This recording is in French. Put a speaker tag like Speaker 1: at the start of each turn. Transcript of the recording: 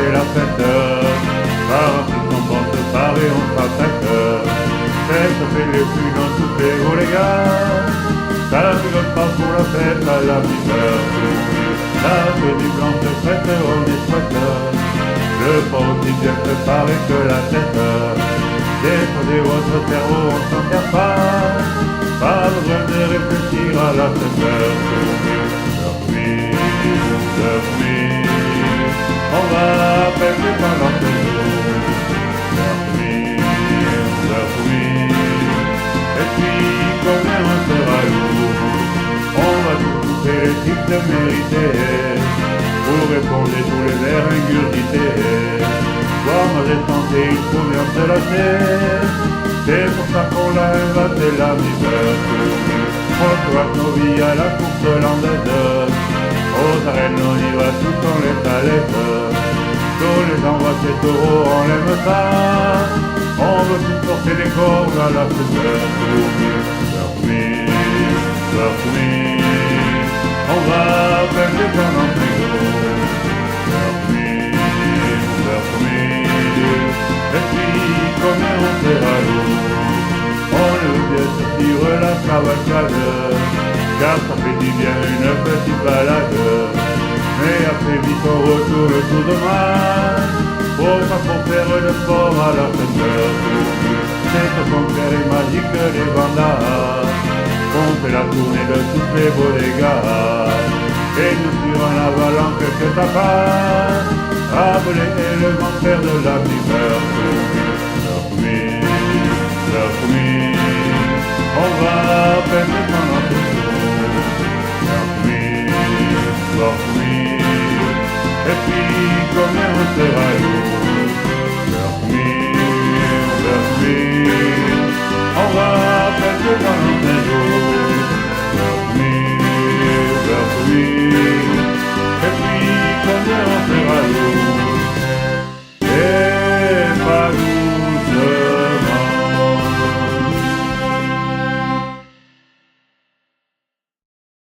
Speaker 1: fait la fête. Partout on pense Paris, on s'attaque. Fête, fait les plus dans toutes les gros les gars. Ça rigole pas pour la fête à la misère. La tenue blanche prête, on est chouette. Le port aussi bien préparé que la tête. Déposez votre cerveau, on s'en perd pas. Pas besoin de réfléchir à la tête. Dormir, on va perdre pendant ce jour. Dormir, et puis combien on sera lourd. On va tout couper les types de mériter, pour répondre à tous les airs ingurgités. Soit moi j'ai tenté, il faut bien se lâcher. C'est pour ça qu'on l'a inventé la misère. On doit nos vies à la course hollandaise. Aux arènes on y va tout en les talettes. Tous les envois ces taureaux on l'aime pas. On veut tout porter des cordes à la fête. Dormir, dormir, on va perdre pendant les jours. Dormir, dormir, et puis combien on sera lourd. On veut bien sortir la cavalcade, car ça fait du bien une petite balade. Mais après vite on retourne tout dommage. Faut pas qu'on faire le sport à la fête. C'est ce qu'on fait les magiques des bandas. On fait la tournée de tous les beaux dégâts. Et nous sur un avalanche que tapas. Rappeler le grand-père de la misère. Dormir, dormir, on va perdre pendant toujours. Dormir, dormir, et puis combien on sera lourd.